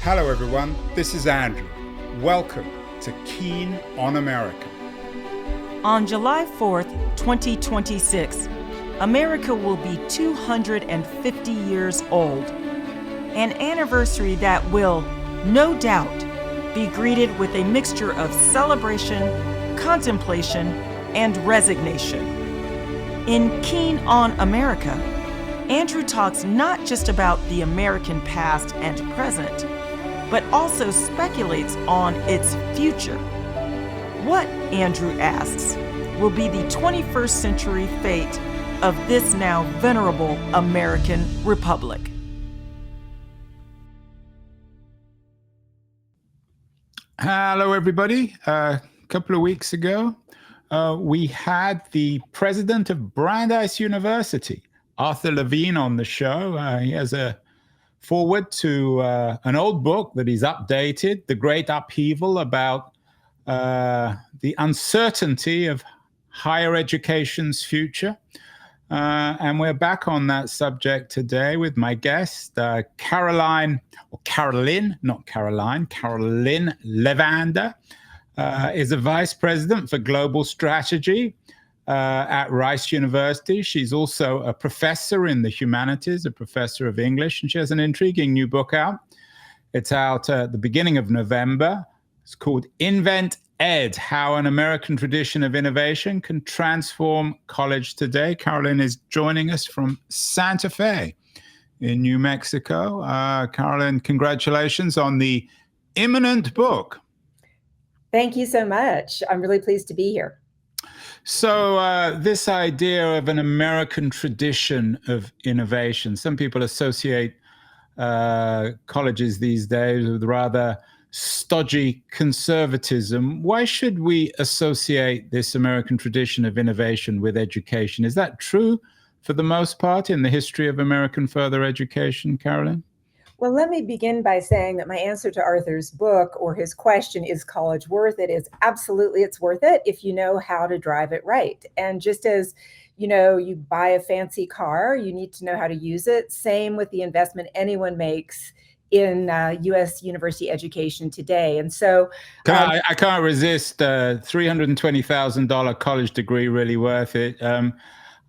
Hello everyone, this is Andrew. Welcome to Keen on America. On July 4th, 2026, America will be 250 years old. An anniversary that will, no doubt, be greeted with a mixture of celebration, contemplation, and resignation. In Keen on America, Andrew talks not just about the American past and present, but also speculates on its future. What, Andrew asks, will be the 21st century fate of this now venerable American republic? Hello everybody. A couple of weeks ago, we had the president of Brandeis University, Arthur Levine, on the show. He has a forward to an old book that he's updated, The Great Upheaval, about the uncertainty of higher education's future. And we're back on that subject today with my guest, Carolyn Levander, is a vice president for global strategy at Rice University. She's also a professor in the humanities, a professor of English, and she has an intriguing new book out. It's out at the beginning of November. It's called Reinvent, How an American Tradition of Innovation Can Transform College Today. Carolyn is joining us from Santa Fe in New Mexico. Carolyn, congratulations on the imminent book. Thank you so much. I'm really pleased to be here. So this idea of an American tradition of innovation, some people associate colleges these days with rather stodgy conservatism. Why should we associate this American tradition of innovation with education? Is that true for the most part in the history of American further education, Carolyn? Well, let me begin by saying that my answer to Arthur's book, or his question, is college worth it, is absolutely it's worth it if you know how to drive it right. And just as you buy a fancy car, you need to know how to use it. Same with the investment anyone makes in U.S. university education today. And so I can't resist $320,000 college degree, really worth it.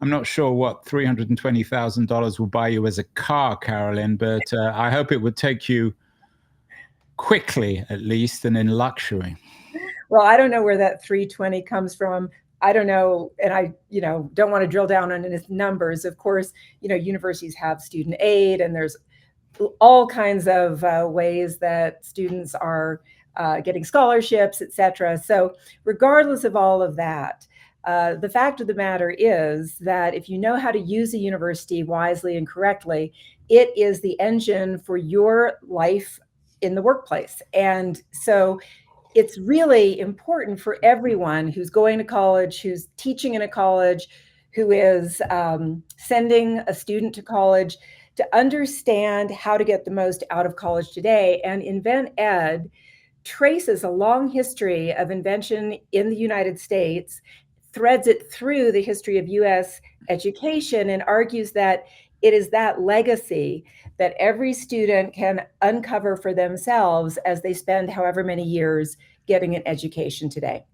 I'm not sure what $320,000 will buy you as a car, Carolyn, but I hope it would take you quickly, at least, and in luxury. Well, I don't know where that 320 comes from. I don't know, and I, don't want to drill down on its numbers. Of course, universities have student aid, and there's all kinds of ways that students are getting scholarships, et cetera. So regardless of all of that, the fact of the matter is that if you know how to use a university wisely and correctly, it is the engine for your life in the workplace. And so it's really important for everyone who's going to college, who's teaching in a college, who is sending a student to college, to understand how to get the most out of college today. And Invent Ed traces a long history of invention in the United States, threads it through the history of U.S. education, and argues that it is that legacy that every student can uncover for themselves as they spend however many years getting an education today.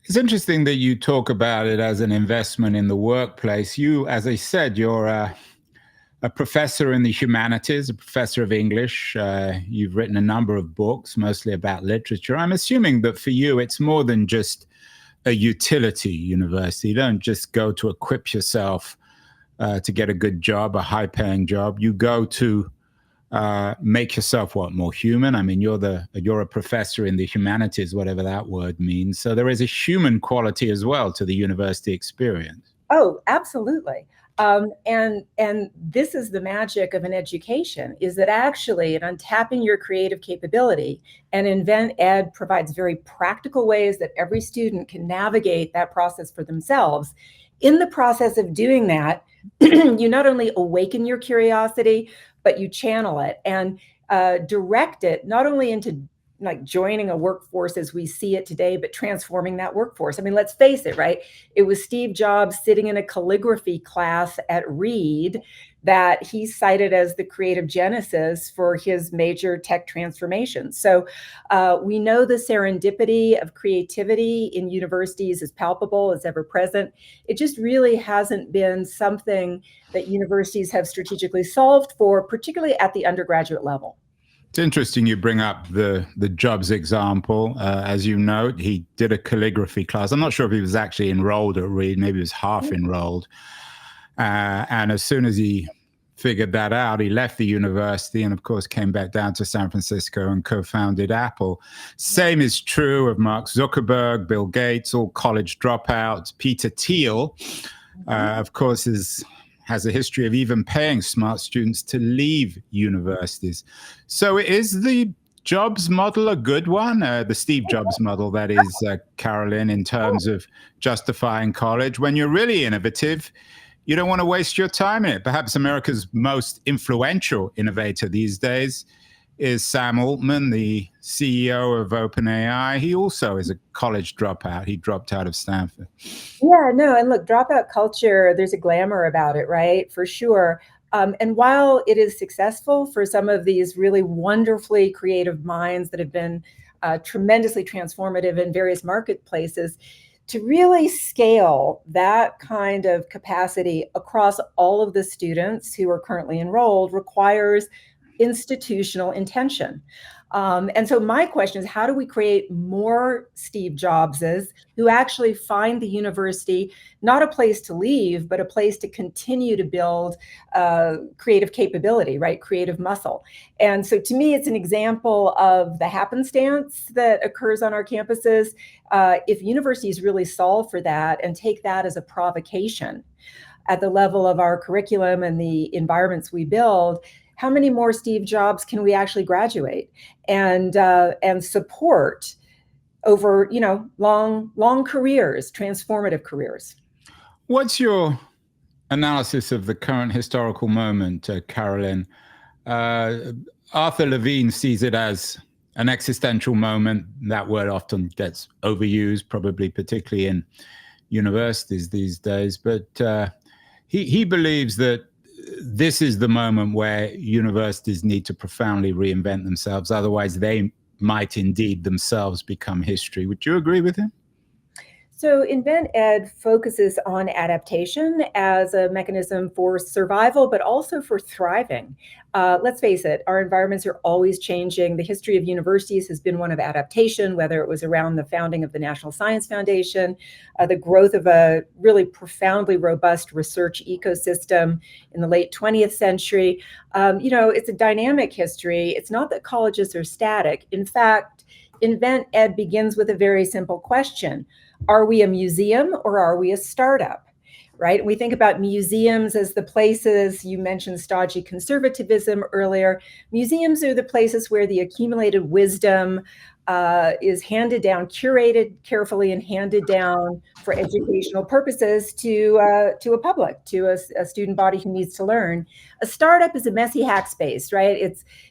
It's interesting that you talk about it as an investment in the workplace. You, as I said, you're a professor in the humanities, a professor of English. You've written a number of books, mostly about literature. I'm assuming that for you, it's more than just a utility university. You don't just go to equip yourself to get a good job, a high-paying job. You go to make yourself more human. I mean, you're a professor in the humanities, whatever that word means. So there is a human quality as well to the university experience. Oh, absolutely. And this is the magic of an education, is that actually in untapping your creative capability, and Invent Ed provides very practical ways that every student can navigate that process for themselves. In the process of doing that, you not only awaken your curiosity, but you channel it and direct it not only into like joining a workforce as we see it today, but transforming that workforce. I mean, let's face it, right? It was Steve Jobs sitting in a calligraphy class at Reed that he cited as the creative genesis for his major tech transformation. So we know the serendipity of creativity in universities is palpable, is ever present. It just really hasn't been something that universities have strategically solved for, particularly at the undergraduate level. It's interesting you bring up the Jobs example. As you note, he did a calligraphy class. I'm not sure if he was actually enrolled at Reed, maybe he was half enrolled. And as soon as he figured that out, he left the university and, of course, came back down to San Francisco and co-founded Apple. Same is true of Mark Zuckerberg, Bill Gates, all college dropouts. Peter Thiel, of course, has a history of even paying smart students to leave universities. So is the Jobs model a good one? The Steve Jobs model, that is, Carolyn, in terms of justifying college. When you're really innovative, you don't want to waste your time in it. Perhaps America's most influential innovator these days is Sam Altman, the CEO of OpenAI. He also is a college dropout. He dropped out of Stanford. Yeah, no, and look, dropout culture, there's a glamour about it, right? For sure. And while it is successful for some of these really wonderfully creative minds that have been tremendously transformative in various marketplaces, to really scale that kind of capacity across all of the students who are currently enrolled requires institutional intention. And so my question is, how do we create more Steve Jobses who actually find the university not a place to leave, but a place to continue to build creative capability, right? Creative muscle. And so to me, it's an example of the happenstance that occurs on our campuses. If universities really solve for that and take that as a provocation at the level of our curriculum and the environments we build, how many more Steve Jobs can we actually graduate and support over, long careers, transformative careers? What's your analysis of the current historical moment, Carolyn? Arthur Levine sees it as an existential moment. That word often gets overused, probably particularly in universities these days. But he believes that this is the moment where universities need to profoundly reinvent themselves. Otherwise, they might indeed themselves become history. Would you agree with him? So Invent Ed focuses on adaptation as a mechanism for survival, but also for thriving. Let's face it, our environments are always changing. The history of universities has been one of adaptation, whether it was around the founding of the National Science Foundation, the growth of a really profoundly robust research ecosystem in the late 20th century. It's a dynamic history. It's not that colleges are static. In fact, Invent Ed begins with a very simple question. Are we a museum or are we a startup, right? We think about museums as the places, you mentioned stodgy conservatism earlier. Museums are the places where the accumulated wisdom is handed down, curated carefully and handed down for educational purposes to a public, to a student body who needs to learn. A startup is a messy hack space, right?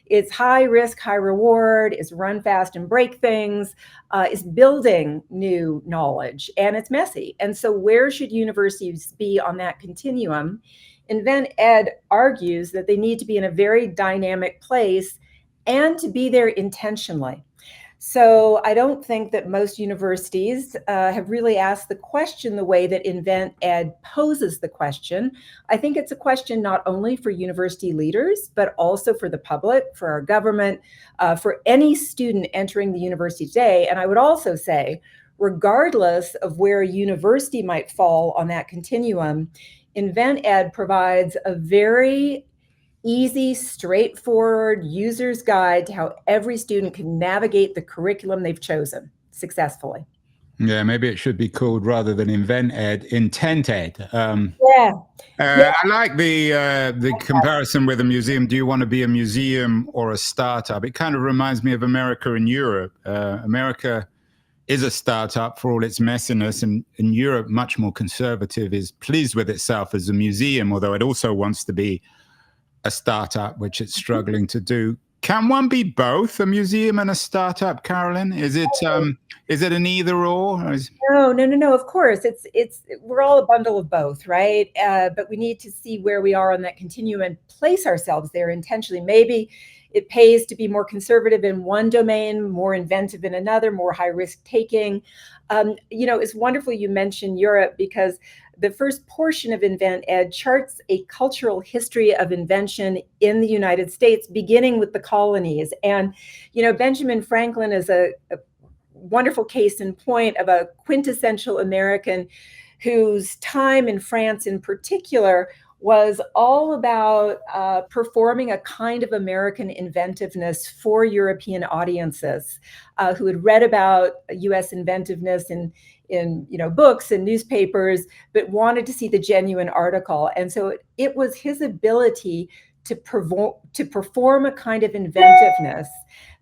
It's high risk, high reward, it's run fast and break things, it's building new knowledge, and it's messy. And so where should universities be on that continuum? Invent Ed argues that they need to be in a very dynamic place and to be there intentionally. So I don't think that most universities have really asked the question the way that Invent Ed poses the question. I think it's a question not only for university leaders, but also for the public, for our government, for any student entering the university today. And I would also say, regardless of where a university might fall on that continuum, Invent Ed provides a very easy, straightforward user's guide to how every student can navigate the curriculum they've chosen successfully. Yeah, maybe it should be called, rather than Invent Ed, Intent Ed. Yeah. I like the comparison with a museum. Do you want to be a museum or a startup? It kind of reminds me of America and Europe. America is a startup for all its messiness, and in Europe, much more conservative, is pleased with itself as a museum, although it also wants to be a startup, which it's struggling to do. Can one be both a museum and a startup, Carolyn? Is it an either or is... No. Of course, we're all a bundle of both, right? But we need to see where we are on that continuum and place ourselves there intentionally. Maybe it pays to be more conservative in one domain, more inventive in another, more high risk taking. It's wonderful you mentioned Europe, because the first portion of Invent Ed charts a cultural history of invention in the United States, beginning with the colonies. And, Benjamin Franklin is a wonderful case in point of a quintessential American whose time in France in particular was all about performing a kind of American inventiveness for European audiences who had read about US inventiveness in books and newspapers, but wanted to see the genuine article. And so it was his ability to perform a kind of inventiveness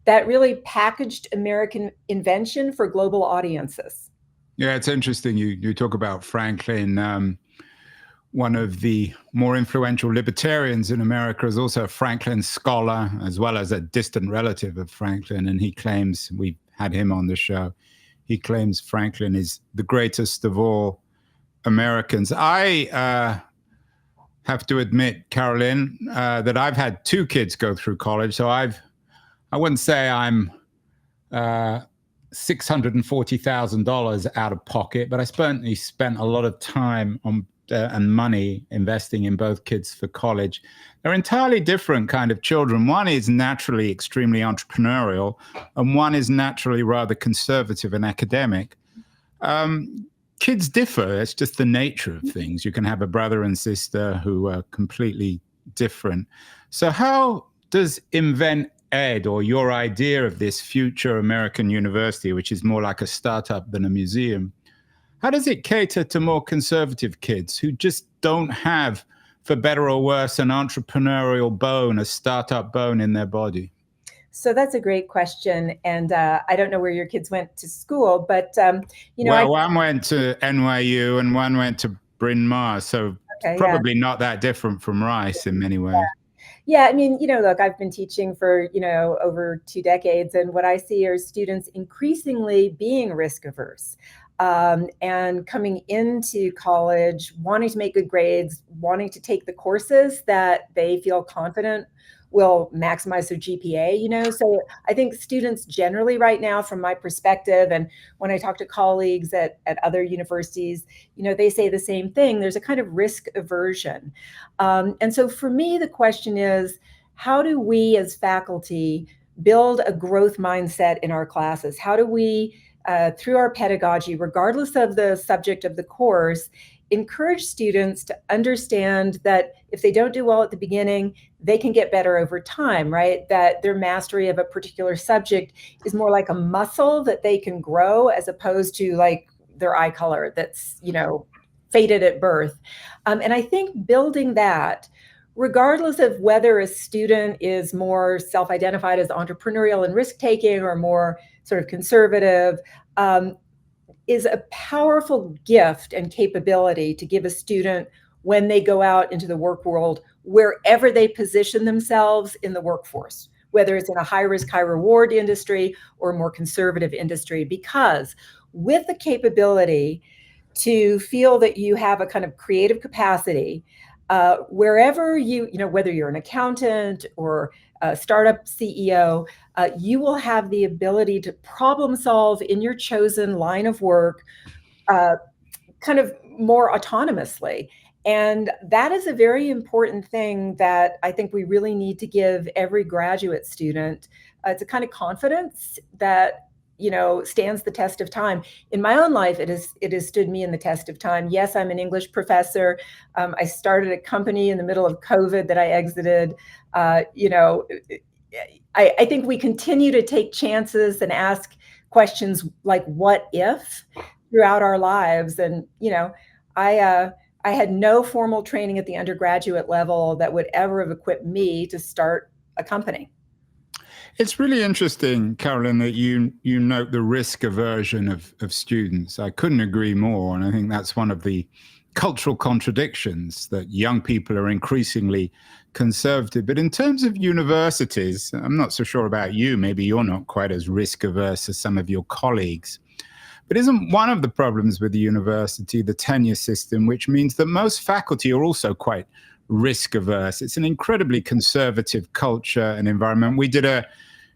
that really packaged American invention for global audiences. Yeah, it's interesting. You talk about Franklin. One of the more influential libertarians in America is also a Franklin scholar, as well as a distant relative of Franklin. And he claims, we had him on the show, he claims Franklin is the greatest of all Americans. I have to admit, Carolyn, that I've had two kids go through college. So I wouldn't say I'm $640,000 out of pocket, but I certainly spent a lot of time and money investing in both kids for college. They're entirely different kind of children. One is naturally extremely entrepreneurial, and one is naturally rather conservative and academic. Kids differ. It's just the nature of things. You can have a brother and sister who are completely different. So how does Invent Ed, or your idea of this future American university, which is more like a startup than a museum, how does it cater to more conservative kids who just don't have, for better or worse, an entrepreneurial bone, a startup bone in their body? So that's a great question. And I don't know where your kids went to school, but, one went to NYU and one went to Bryn Mawr. So probably not that different from Rice in many ways. Yeah, I mean, look, I've been teaching for, over 2 decades, and what I see are students increasingly being risk averse and coming into college, wanting to make good grades, wanting to take the courses that they feel confident will maximize their GPA, So I think students generally right now, from my perspective, and when I talk to colleagues at other universities, they say the same thing. There's a kind of risk aversion. And so for me, the question is, how do we as faculty build a growth mindset in our classes? How do we, through our pedagogy, regardless of the subject of the course, encourage students to understand that if they don't do well at the beginning, they can get better over time, right? That their mastery of a particular subject is more like a muscle that they can grow, as opposed to like their eye color that's, fated at birth. And I think building that, regardless of whether a student is more self-identified as entrepreneurial and risk-taking or more sort of conservative, is a powerful gift and capability to give a student when they go out into the work world, wherever they position themselves in the workforce, whether it's in a high-risk, high-reward industry or a more conservative industry. Because with the capability to feel that you have a kind of creative capacity, wherever whether you're an accountant or a startup CEO, you will have the ability to problem solve in your chosen line of work kind of more autonomously. And that is a very important thing that I think we really need to give every graduate student. It's a kind of confidence that stands the test of time. In my own life, it has stood me in the test of time. Yes, I'm an English professor. I started a company in the middle of COVID that I exited. I think we continue to take chances and ask questions like "what if" throughout our lives. And I had no formal training at the undergraduate level that would ever have equipped me to start a company. It's really interesting, Carolyn, that you note the risk aversion of students. I couldn't agree more. And I think that's one of the cultural contradictions that young people are increasingly conservative. But in terms of universities, I'm not so sure about you. Maybe you're not quite as risk averse as some of your colleagues. But isn't one of the problems with the university the tenure system, which means that most faculty are also quite risk averse? It's an incredibly conservative culture and environment. We did a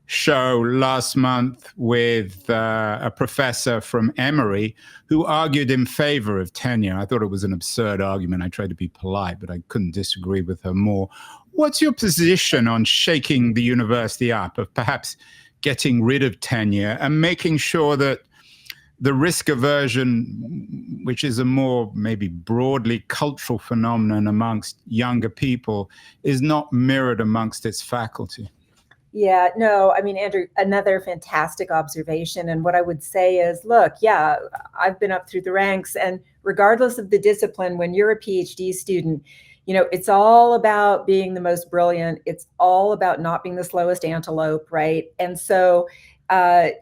show last month with a professor from Emory who argued in favor of tenure. I thought it was an absurd argument. I tried to be polite, but I couldn't disagree with her more. What's your position on shaking the university up, of perhaps getting rid of tenure and making sure that the risk aversion, which is a more maybe broadly cultural phenomenon amongst younger people, is not mirrored amongst its faculty? Yeah, no, I mean, Andrew, another fantastic observation. And what I would say is, look, yeah, I've been up through the ranks, and regardless of the discipline, when you're a PhD student, it's all about being the most brilliant. It's all about not being the slowest antelope, right? And so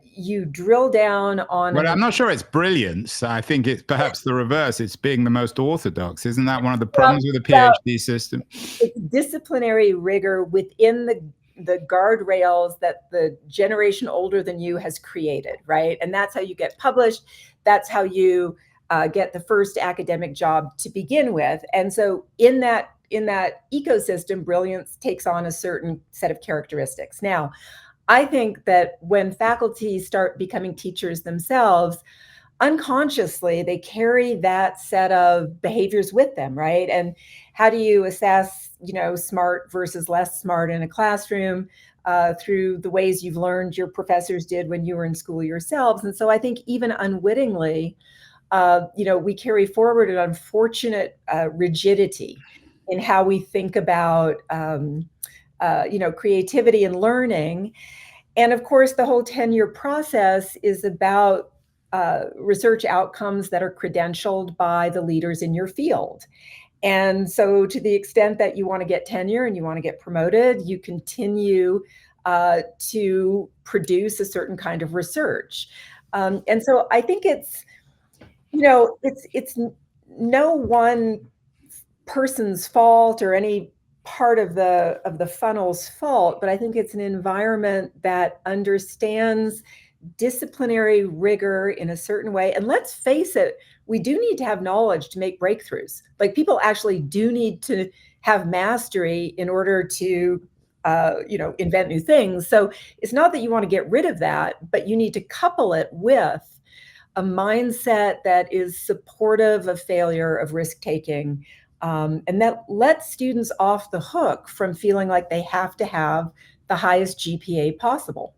you drill down on. Well, I'm not sure it's brilliance. I think it's perhaps the reverse. It's being the most orthodox. Isn't that one of the problems with the PhD system? It's disciplinary rigor within the guardrails that the generation older than you has created, right? And that's how you get published. That's how you get the first academic job to begin with. And so in that ecosystem, brilliance takes on a certain set of characteristics. Now, I think that when faculty start becoming teachers themselves, unconsciously, they carry that set of behaviors with them, right? And how do you assess, smart versus less smart in a classroom through the ways you've learned your professors did when you were in school yourselves? And so I think even unwittingly, we carry forward an unfortunate rigidity in how we think about, creativity and learning. And of course, the whole tenure process is about research outcomes that are credentialed by the leaders in your field. And so to the extent that you want to get tenure and you want to get promoted, you continue to produce a certain kind of research. And so I think it's no one person's fault or any part of the funnel's fault, but I think it's an environment that understands disciplinary rigor in a certain way. And let's face it, we do need to have knowledge to make breakthroughs. Like, people actually do need to have mastery in order to invent new things. So it's not that you want to get rid of that, but you need to couple it with a mindset that is supportive of failure, of risk taking, and that lets students off the hook from feeling like they have to have the highest GPA possible.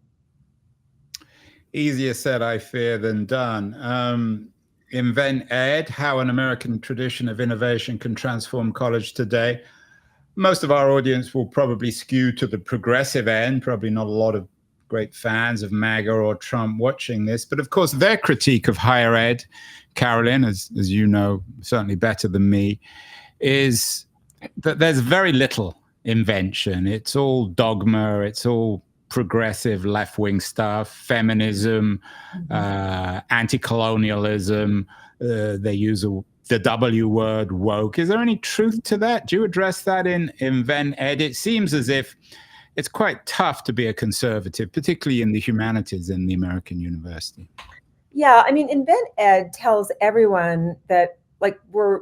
Easier said, I fear, than done. Invent Ed, how an American tradition of innovation can transform college today. Most of our audience will probably skew to the progressive end, probably not a lot of great fans of MAGA or Trump watching this. But of course, their critique of higher ed, Carolyn, as you know, certainly better than me, is that there's very little invention. It's all dogma. It's all progressive left-wing stuff, feminism, anti-colonialism. They use the W word, woke. Is there any truth to that? Do you address that in Invent Ed? It seems as if it's quite tough to be a conservative, particularly in the humanities in the American university. Yeah, I mean, Invent Ed tells everyone that, like, we're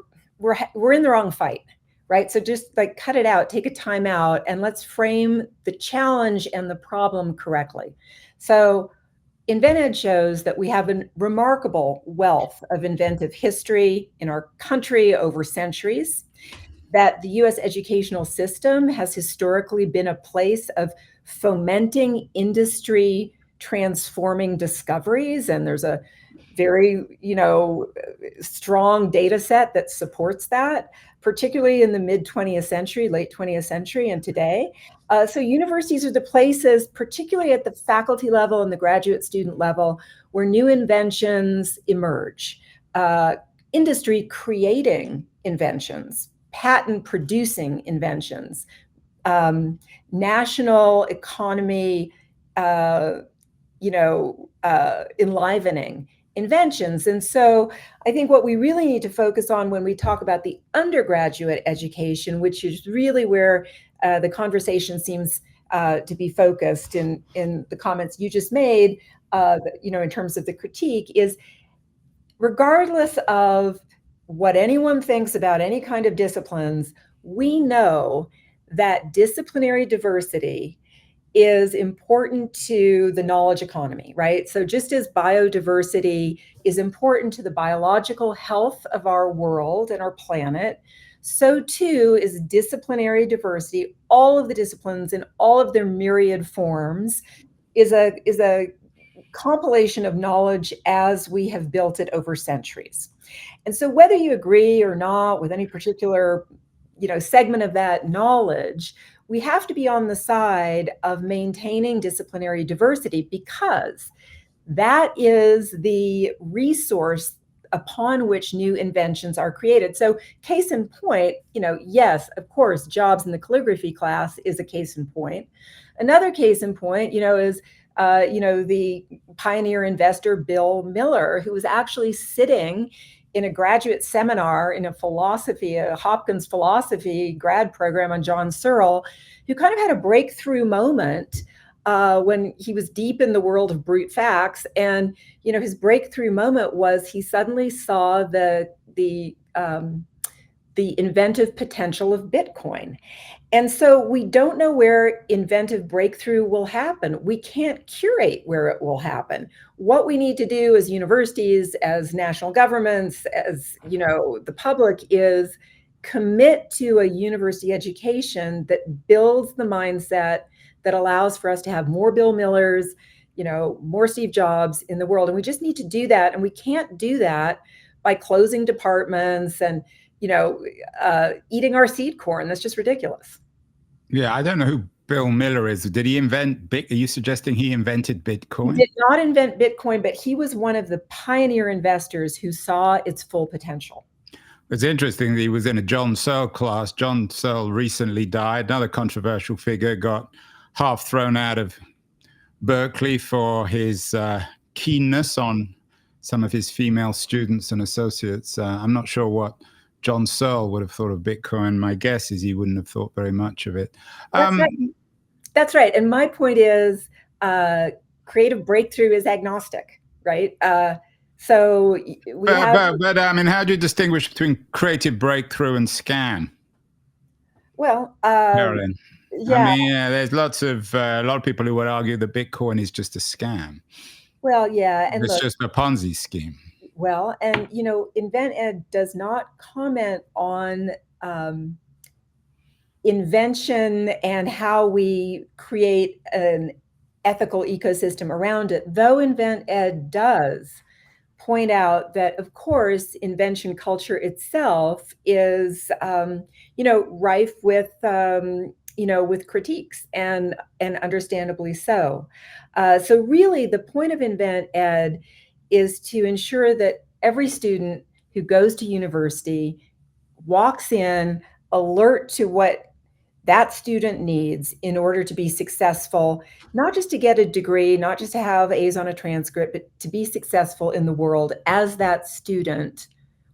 in the wrong fight, right? So just like cut it out, take a time out, and let's frame the challenge and the problem correctly. So Invent Ed shows that we have a remarkable wealth of inventive history in our country over centuries, that the US educational system has historically been a place of fomenting industry transforming discoveries. And there's a very, strong data set that supports that, particularly in the mid 20th century, late 20th century, and today. So universities are the places, particularly at the faculty level and the graduate student level, where new inventions emerge, industry creating inventions, patent producing inventions, national economy, enlivening inventions. And so I think what we really need to focus on when we talk about the undergraduate education, which is really where the conversation seems to be focused in the comments you just made, in terms of the critique, is regardless of what anyone thinks about any kind of disciplines, we know that disciplinary diversity is important to the knowledge economy, right? So just as biodiversity is important to the biological health of our world and our planet, so too is disciplinary diversity. All of the disciplines in all of their myriad forms is a compilation of knowledge as we have built it over centuries. And so whether you agree or not with any particular segment of that knowledge, we have to be on the side of maintaining disciplinary diversity, because that is the resource upon which new inventions are created. So case in point, yes, of course, jobs in the calligraphy class is a case in point. Another case in point, is the pioneer investor Bill Miller, who was actually sitting in a graduate seminar in a Hopkins philosophy grad program on John Searle, who kind of had a breakthrough moment when he was deep in the world of brute facts. And, his breakthrough moment was he suddenly saw the inventive potential of Bitcoin. And so we don't know where inventive breakthrough will happen. We can't curate where it will happen. What we need to do as universities, as national governments, as the public, is commit to a university education that builds the mindset that allows for us to have more Bill Millers, more Steve Jobs in the world. And we just need to do that. And we can't do that by closing departments and eating our seed corn. That's just ridiculous. Yeah, I don't know who Bill Miller is. Did he invent Are you suggesting he invented Bitcoin? He did not invent Bitcoin, but he was one of the pioneer investors who saw its full potential. It's interesting that he was in a John Searle class. John Searle recently died. Another controversial figure, got half thrown out of Berkeley for his keenness on some of his female students and associates. I'm not sure what John Searle would have thought of Bitcoin. My guess is he wouldn't have thought very much of it. That's right. And my point is creative breakthrough is agnostic, right? So we have... But I mean, how do you distinguish between creative breakthrough and scam? Well, Carolyn. yeah. I mean, there's a lot of people who would argue that Bitcoin is just a scam. Well, yeah. And it's just a Ponzi scheme. Well, and, Invent Ed does not comment on invention and how we create an ethical ecosystem around it, though Invent Ed does point out that, of course, invention culture itself is, rife with, with critiques, and understandably so. So really, the point of Invent Ed is to ensure that every student who goes to university walks in alert to what that student needs in order to be successful, not just to get a degree, not just to have A's on a transcript, but to be successful in the world as that student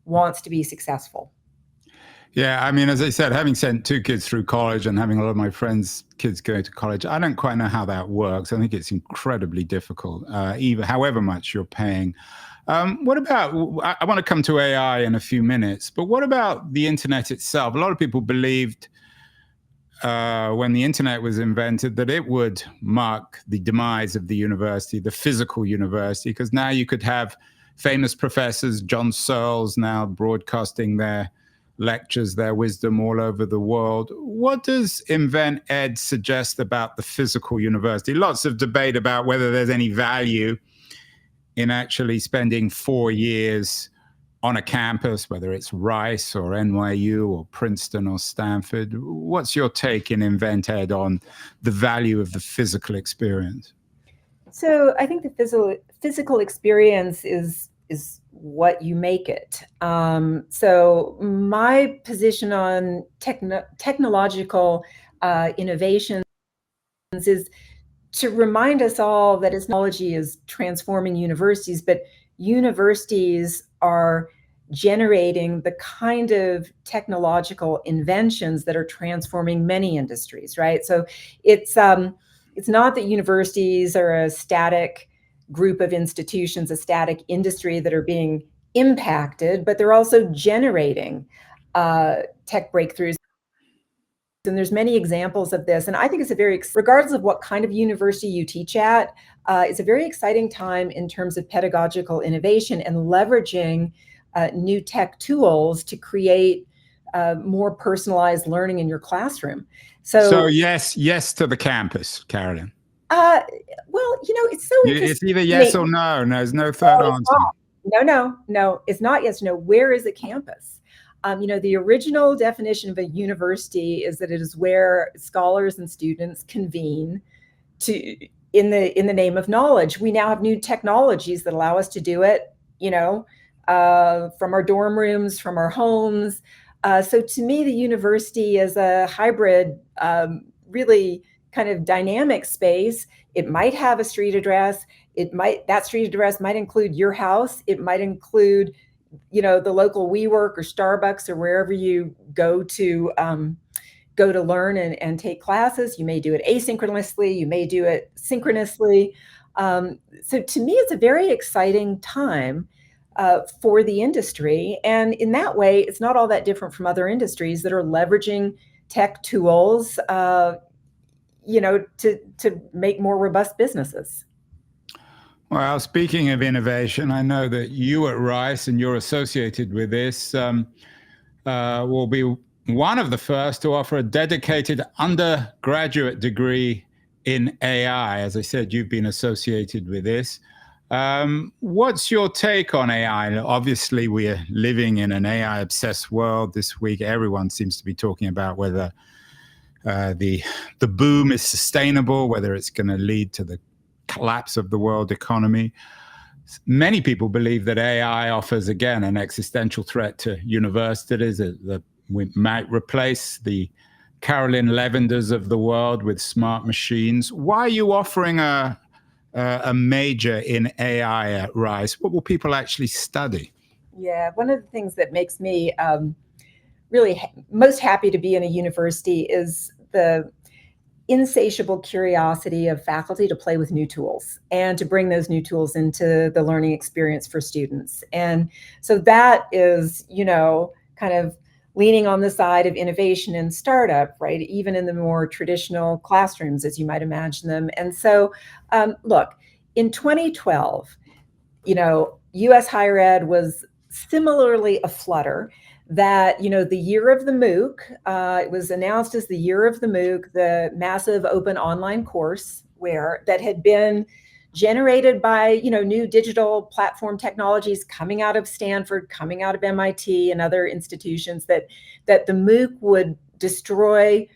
wants to be successful. Yeah, I mean, as I said, having sent 2 kids through college and having a lot of my friends' kids go to college, I don't quite know how that works. I think it's incredibly difficult, even however much you're paying. What about, I want to come to AI in a few minutes, but what about the internet itself? A lot of people believed when the internet was invented that it would mark the demise of the university, the physical university, because now you could have famous professors, John Searle's now broadcasting their lectures, their wisdom all over the world. What does Invent Ed suggest about the physical university? Lots of debate about whether there's any value in actually spending 4 years on a campus, whether it's Rice or NYU or Princeton or Stanford. What's your take in Invent Ed on the value of the physical experience? So I think the physical experience is what you make it. So my position on technological innovations is to remind us all that as technology is transforming universities, but universities are generating the kind of technological inventions that are transforming many industries, right? So it's not that universities are a static group of institutions, a static industry that are being impacted, but they're also generating tech breakthroughs. And there's many examples of this. And I think it's regardless of what kind of university you teach at, it's a very exciting time in terms of pedagogical innovation and leveraging new tech tools to create more personalized learning in your classroom. So yes to the campus, Carolyn. Well, it's so interesting. It's either yes or no. There's no third answer. No, it's not yes or no. Where is a campus? The original definition of a university is that it is where scholars and students convene in the name of knowledge. We now have new technologies that allow us to do it, from our dorm rooms, from our homes. So to me, the university is a hybrid, really kind of dynamic space. It might have a street address. That street address might include your house. It might include the local WeWork or Starbucks or wherever you go to learn and take classes. You may do it asynchronously. You may do it synchronously. So to me, it's a very exciting time for the industry. And in that way, it's not all that different from other industries that are leveraging tech tools, to make more robust businesses. Well, speaking of innovation, I know that you at Rice, and you're associated with this, will be one of the first to offer a dedicated undergraduate degree in AI. As I said, you've been associated with this. What's your take on AI? Obviously, we are living in an AI-obsessed world this week. Everyone seems to be talking about whether the boom is sustainable, whether it's going to lead to the collapse of the world economy. Many people believe that AI offers, again, an existential threat to universities, that we might replace the Carolyn Levanders of the world with smart machines. Why are you offering a major in AI at Rice? What will people actually study? Yeah, one of the things that makes me really most happy to be in a university is the insatiable curiosity of faculty to play with new tools and to bring those new tools into the learning experience for students. And so that is, kind of leaning on the side of innovation and startup, right? Even in the more traditional classrooms, as you might imagine them. And so, look, in 2012, US higher ed was similarly aflutter that, the year of the MOOC, it was announced as the year of the MOOC, the massive open online course that had been generated by, new digital platform technologies coming out of Stanford, coming out of MIT and other institutions, that the MOOC would destroy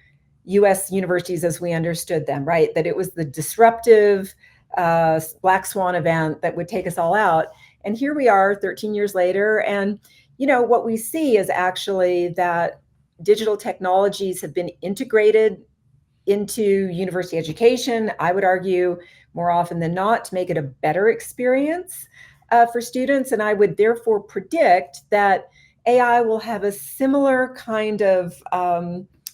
US universities as we understood them, right? That it was the disruptive black swan event that would take us all out. And here we are 13 years later, and what we see is actually that digital technologies have been integrated into university education, I would argue more often than not, to make it a better experience for students. And I would therefore predict that AI will have a similar kind of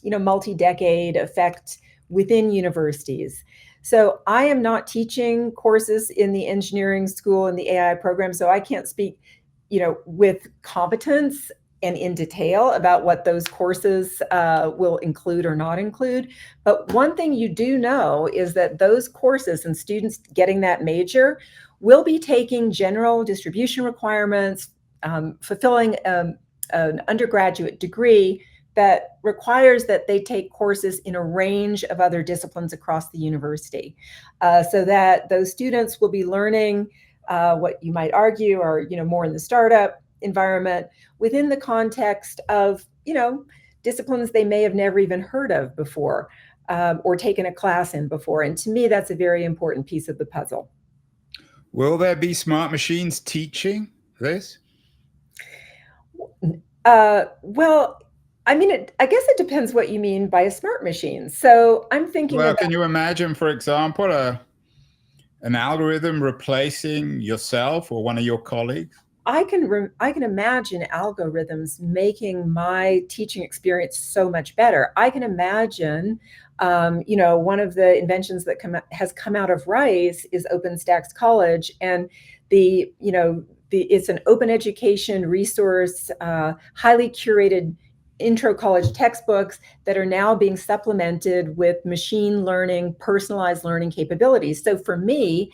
multi-decade effect within universities. So I am not teaching courses in the engineering school and the AI program, so I can't speak with competence and in detail about what those courses will include or not include. But one thing you do know is that those courses and students getting that major will be taking general distribution requirements, fulfilling an undergraduate degree that requires that they take courses in a range of other disciplines across the university, so that those students will be learning what you might argue are, more in the startup environment within the context of, disciplines they may have never even heard of before, or taken a class in before. And to me, that's a very important piece of the puzzle. Will there be smart machines teaching this? Well, I guess it depends what you mean by a smart machine. So I'm thinking Well, can you imagine, for example, an algorithm replacing yourself or one of your colleagues? I can imagine algorithms making my teaching experience so much better. I can imagine, one of the inventions that has come out of Rice is OpenStax College, and it's an open education resource, highly curated intro college textbooks that are now being supplemented with machine learning, personalized learning capabilities. So for me,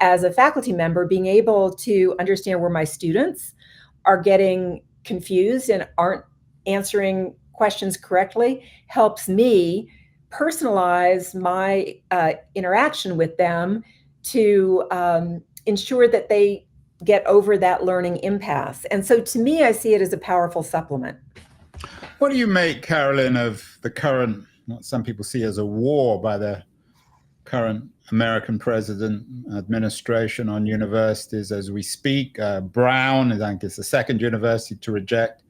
as a faculty member, being able to understand where my students are getting confused and aren't answering questions correctly helps me personalize my interaction with them to ensure that they get over that learning impasse. And so to me, I see it as a powerful supplement. What do you make, Carolyn, of the current, what some people see as a war by the current American president administration on universities as we speak? Brown, I think, is the second university to reject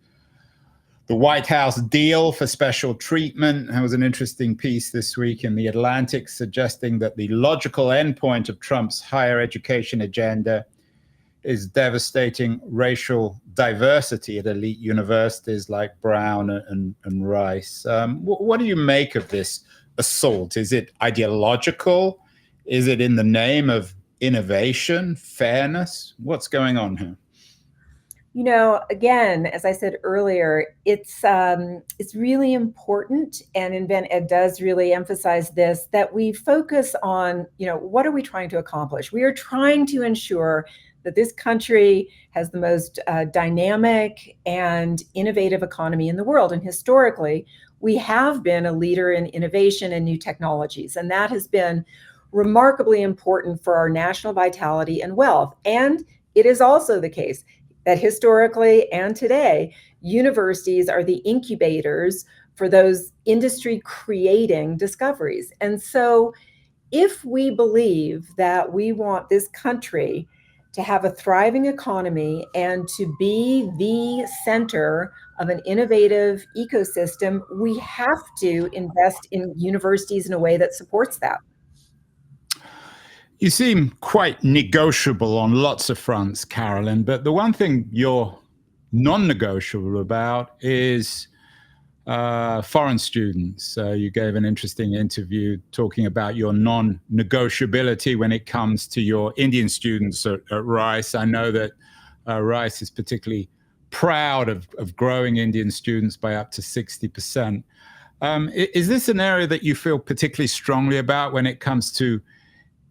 the White House deal for special treatment. There was an interesting piece this week in The Atlantic suggesting that the logical endpoint of Trump's higher education agenda is devastating racial diversity at elite universities like Brown and Rice. What do you make of this assault? Is it ideological? Is it in the name of innovation, fairness? What's going on here? Again, as I said earlier, it's really important, and Invent Ed does really emphasize this, that we focus on, what are we trying to accomplish? We are trying to ensure that this country has the most dynamic and innovative economy in the world. And historically, we have been a leader in innovation and new technologies. And that has been remarkably important for our national vitality and wealth. And it is also the case that historically and today, universities are the incubators for those industry creating discoveries. And so if we believe that we want this country to have a thriving economy and to be the center of an innovative ecosystem, we have to invest in universities in a way that supports that. You seem quite negotiable on lots of fronts, Carolyn, but the one thing you're non-negotiable about is foreign students. You gave an interesting interview talking about your non-negotiability when it comes to your Indian students at Rice. I know that Rice is particularly proud of growing Indian students by up to 60%. Is this an area that you feel particularly strongly about when it comes to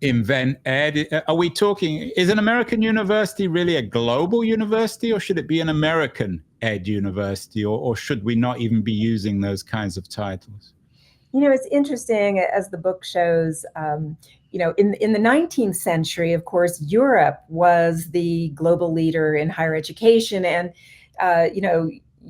Invent Ed? Are we talking, is an American university really a global university, or should it be an American Ed university, or should we not even be using those kinds of titles? It's interesting, as the book shows, in the 19th century, of course, Europe was the global leader in higher education, and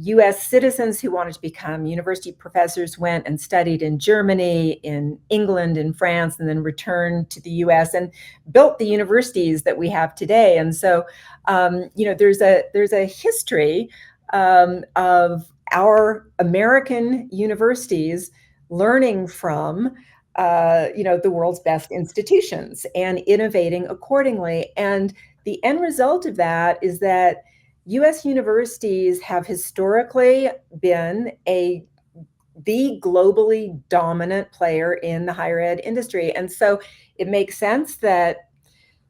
U.S. citizens who wanted to become university professors went and studied in Germany, in England, in France, and then returned to the U.S. and built the universities that we have today. And so, there's a history of our American universities learning from the world's best institutions and innovating accordingly. And the end result of that is that U.S. universities have historically been the globally dominant player in the higher ed industry. And so it makes sense that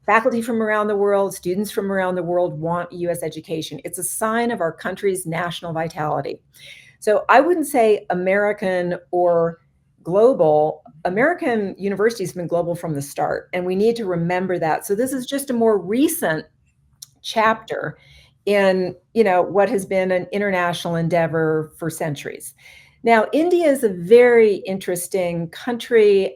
faculty from around the world, students from around the world want U.S. education. It's a sign of our country's national vitality. So I wouldn't say American or global. American universities have been global from the start, and we need to remember that. So this is just a more recent chapter in what has been an international endeavor for centuries. Now, India is a very interesting country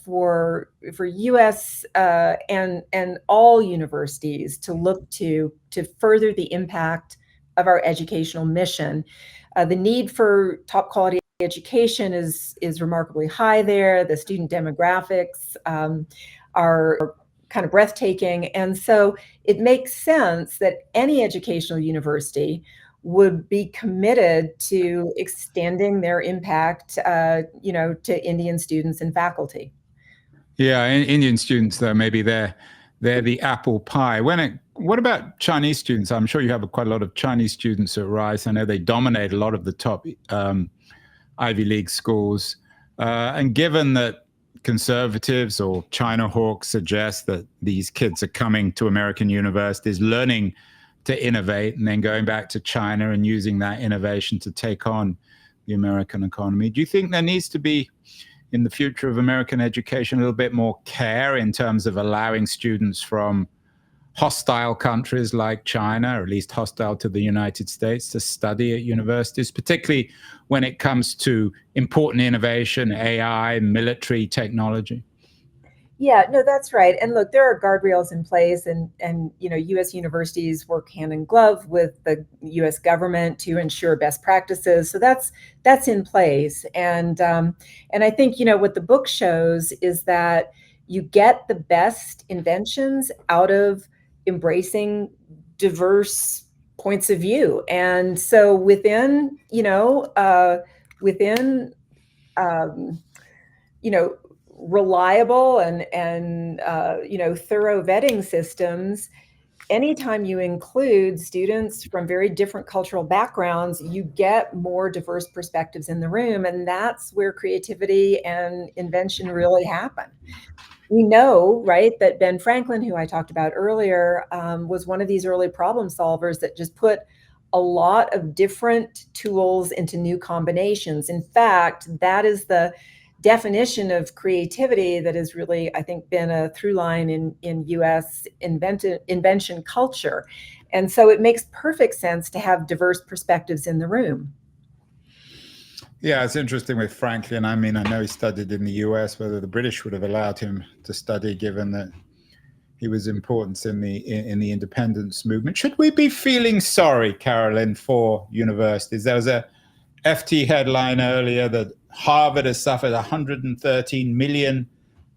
for U.S. And all universities to look to further the impact of our educational mission. The need for top quality education is remarkably high there. The student demographics are kind of breathtaking. And so it makes sense that any educational university would be committed to extending their impact, to Indian students and faculty. Yeah, Indian students though, maybe they're the apple pie. What about Chinese students? I'm sure you have quite a lot of Chinese students at Rice. I know they dominate a lot of the top Ivy League schools. And given that conservatives or China hawks suggest that these kids are coming to American universities, learning to innovate, and then going back to China and using that innovation to take on the American economy, do you think there needs to be, in the future of American education, a little bit more care in terms of allowing students from hostile countries like China, or at least hostile to the United States, to study at universities, particularly when it comes to important innovation, AI, military technology? Yeah, no, that's right. And look, there are guardrails in place, and U.S. universities work hand in glove with the U.S. government to ensure best practices. So that's in place. And I think what the book shows is that you get the best inventions out of embracing diverse points of view. And so within um, reliable and thorough vetting systems, anytime you include students from very different cultural backgrounds, you get more diverse perspectives in the room, and that's where creativity and invention really happen. We know, right, that Ben Franklin, who I talked about earlier, was one of these early problem solvers that just put a lot of different tools into new combinations. In fact, that is the definition of creativity that has really, I think, been a through line in U.S. invention culture. And so it makes perfect sense to have diverse perspectives in the room. Yeah, it's interesting with Franklin. I mean, I know he studied in the US, whether the British would have allowed him to study, given that he was important in the independence movement. Should we be feeling sorry, Carolyn, for universities? There was a FT headline earlier that Harvard has suffered a $113 million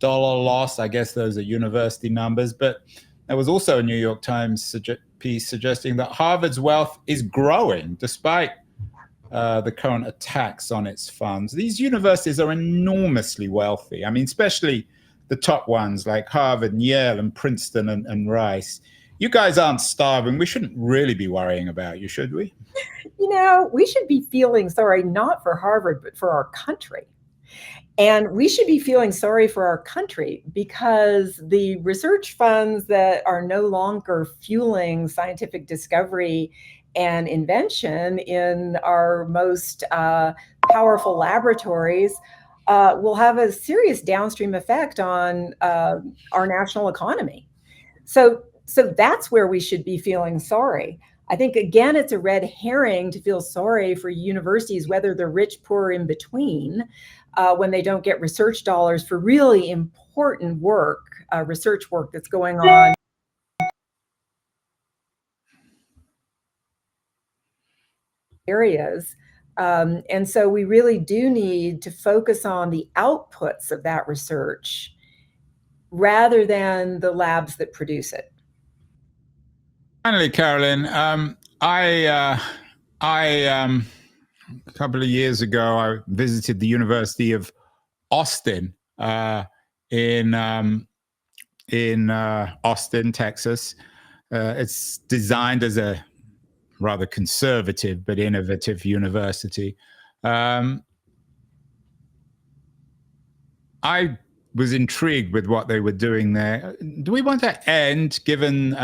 loss. I guess those are university numbers. But there was also a New York Times piece suggesting that Harvard's wealth is growing despite the current attacks on its funds. These universities are enormously wealthy. I mean, especially the top ones like Harvard and Yale and Princeton and Rice. You guys aren't starving. We shouldn't really be worrying about you, should we? We should be feeling sorry, not for Harvard, but for our country. And we should be feeling sorry for our country because the research funds that are no longer fueling scientific discovery and invention in our most powerful laboratories will have a serious downstream effect on our national economy. So that's where we should be feeling sorry. I think, again, it's a red herring to feel sorry for universities, whether they're rich, poor, or in between, when they don't get research dollars for really important work, research work that's going on. Areas. And so we really do need to focus on the outputs of that research rather than the labs that produce it. Finally, Carolyn, a couple of years ago, I visited the University of Austin in Austin, Texas. It's designed as a rather conservative but innovative university. I was intrigued with what they were doing there. Do we want to end, given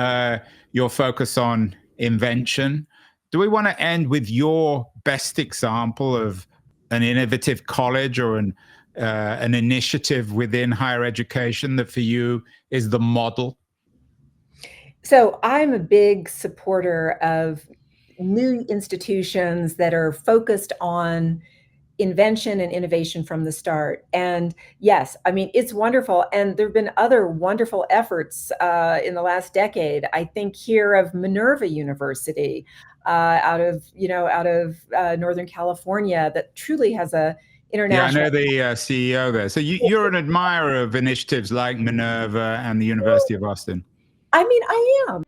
your focus on invention, do we want to end with your best example of an innovative college or an initiative within higher education that for you is the model? So I'm a big supporter of new institutions that are focused on invention and innovation from the start. And yes, I mean, it's wonderful. And there have been other wonderful efforts in the last decade. I think here of Minerva University out of Northern California that truly has a international. Yeah, I know the CEO there. So you're an admirer of initiatives like Minerva and the University of Austin. I mean, I am.